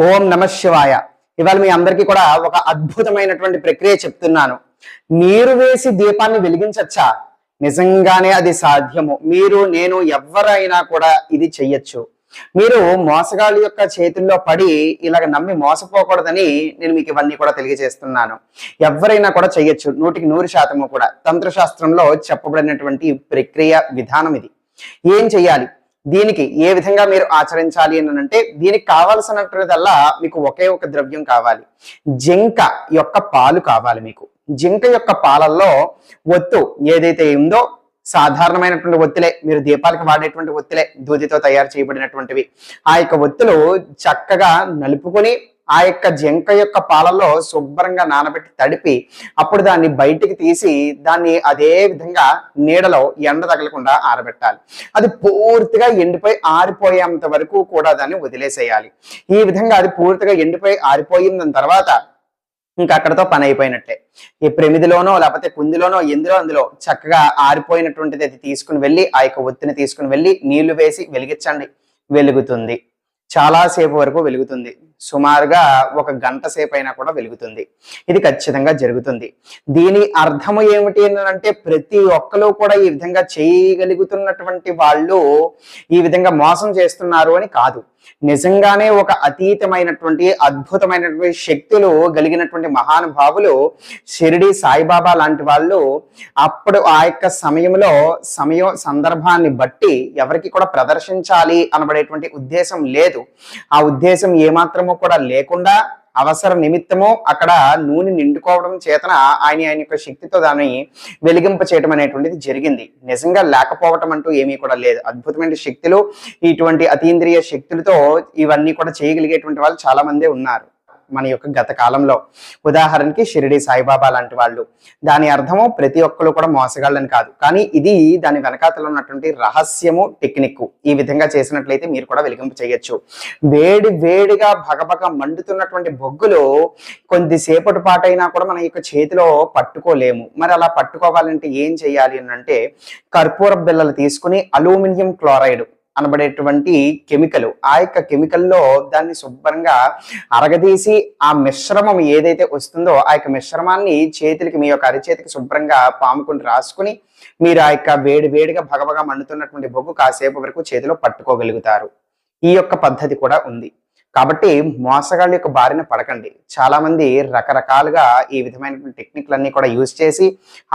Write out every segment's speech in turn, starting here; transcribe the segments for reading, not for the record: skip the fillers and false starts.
ఓం నమ శివాయ. ఇవాళ మీ అందరికీ కూడా ఒక అద్భుతమైనటువంటి ప్రక్రియ చెప్తున్నాను. నీరు వేసి దీపాన్ని వెలిగించచ్చా? నిజంగానే అది సాధ్యము. మీరు నేను ఎవరైనా కూడా ఇది చెయ్యొచ్చు. మీరు మోసగాళ్ళ యొక్క చేతుల్లో పడి ఇలాగ నమ్మి మోసపోకూడదని నేను మీకు ఇవన్నీ కూడా తెలియజేస్తున్నాను. ఎవరైనా కూడా చెయ్యొచ్చు. 100% కూడా తంత్రశాస్త్రంలో చెప్పబడినటువంటి ప్రక్రియ విధానం ఇది. ఏం చెయ్యాలి, దీనికి ఏ విధంగా మీరు ఆచరించాలి అని అంటే, దీనికి కావాల్సినటువంటిదల్లా మీకు ఒకే ఒక ద్రవ్యం కావాలి. జింక యొక్క పాలు కావాలి. మీకు జింక యొక్క పాలల్లో ఒత్తు ఏదైతే ఉందో, సాధారణమైనటువంటి ఒత్తులే, మీరు దీపాలకు వాడేటువంటి ఒత్తులే, దూదితో తయారు చేయబడినటువంటివి. ఆ యొక్క ఒత్తులు చక్కగా నలుపుకొని ఆ యొక్క జింక యొక్క పాలల్లో శుభ్రంగా నానబెట్టి తడిపి అప్పుడు దాన్ని బయటికి తీసి దాన్ని అదే విధంగా నీడలో ఎండ తగలకుండా ఆరబెట్టాలి. అది పూర్తిగా ఎండిపోయి ఆరిపోయేంత వరకు కూడా దాన్ని వదిలేసేయాలి. ఈ విధంగా అది పూర్తిగా ఎండిపోయి ఆరిపోయిన తర్వాత ఇంకా అక్కడతో పని అయిపోయినట్టే. ఈ ప్రమిదిలోనో లేకపోతే కుందిలోనో ఎందులో అందులో చక్కగా ఆరిపోయినటువంటిది అది తీసుకుని వెళ్ళి ఆ యొక్క ఒత్తిని తీసుకుని వెళ్ళి నీళ్లు వేసి వెలిగించండి. వెలుగుతుంది. చాలాసేపు వరకు వెలుగుతుంది. సుమారుగా 1 గంట సేపు అయినా కూడా వెలుగుతుంది. ఇది ఖచ్చితంగా జరుగుతుంది. దీని అర్థము ఏమిటి అంటే, ప్రతి ఒక్కరు కూడా ఈ విధంగా చేయగలుగుతున్నటువంటి వాళ్ళు ఈ విధంగా మోసం చేస్తున్నారు అని కాదు. నిజంగానే ఒక అతీతమైనటువంటి అద్భుతమైనటువంటి శక్తులు కలిగినటువంటి మహానుభావులు షిరిడి సాయిబాబా లాంటి వాళ్ళు అప్పుడు ఆ యొక్క సందర్భాన్ని బట్టి ఎవరికి కూడా ప్రదర్శించాలి అనబడేటువంటి ఉద్దేశం లేదు. ఆ ఉద్దేశం ఏమాత్రము కూడా లేకుండా అవసర నిమిత్తము అక్కడ నూనె నిండుకోవడం చేతన ఆయన యొక్క శక్తితో దాన్ని వెలిగింప చేయడం అనేటువంటిది జరిగింది. నిజంగా లేకపోవటం అంటూ ఏమీ కూడా లేదు. అద్భుతమైన శక్తులు, ఇటువంటి అతీంద్రియ శక్తులతో ఇవన్నీ కూడా చేయగలిగేటువంటి వాళ్ళు చాలా మందే ఉన్నారు మన యొక్క గత కాలంలో. ఉదాహరణకి షిరిడి సాయిబాబా లాంటి వాళ్ళు. దాని అర్థము ప్రతి ఒక్కరు కూడా మోసగాళ్ళని కాదు, కానీ ఇది దాని వెనకాతలో ఉన్నటువంటి రహస్యము, టెక్నిక్. ఈ విధంగా చేసినట్లయితే మీరు కూడా వెలిగింపు చేయొచ్చు. వేడిగా భగభగ మండుతున్నటువంటి బొగ్గులు కొద్దిసేపటి పాటైనా కూడా మన యొక్క చేతిలో పట్టుకోలేము. మరి అలా పట్టుకోవాలంటే ఏం చేయాలి అని అంటే, కర్పూర బిళ్ళలు తీసుకుని అల్యూమినియం క్లోరైడ్ అనబడేటువంటి కెమికల్, ఆ యొక్క కెమికల్లో దాన్ని శుభ్రంగా అరగదీసి ఆ మిశ్రమం ఏదైతే వస్తుందో ఆ యొక్క మిశ్రమాన్ని చేతులకి, మీ యొక్క అరిచేతికి శుభ్రంగా పాముకుని రాసుకుని మీరు ఆ యొక్క వేడిగా భగభగా మండుతున్నటువంటి బొగ్గు కాసేపు వరకు చేతిలో పట్టుకోగలుగుతారు. ఈ యొక్క పద్ధతి కూడా ఉంది. కాబట్టి మోసగాళ్ళ యొక్క బారిన పడకండి. చాలా మంది రకరకాలుగా ఈ విధమైనటువంటి టెక్నిక్లన్నీ కూడా యూజ్ చేసి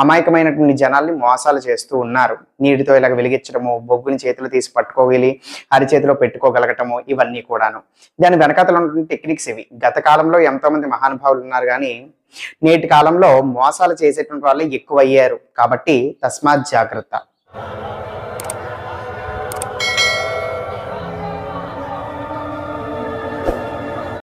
అమాయకమైనటువంటి జనాల్ని మోసాలు చేస్తూ ఉన్నారు. నీటితో ఇలాగ వెలిగించడము, బొగ్గుని చేతిలో తీసి పట్టుకోగలి అరిచేతిలో పెట్టుకోగలగటము, ఇవన్నీ కూడాను దాని వెనకాతలో ఉన్నటువంటి టెక్నిక్స్ ఇవి. గత కాలంలో ఎంతో మంది మహానుభావులు ఉన్నారు, కానీ నేటి కాలంలో మోసాలు చేసేటువంటి వాళ్ళు ఎక్కువ అయ్యారు. కాబట్టి తస్మాత్ జాగ్రత్త.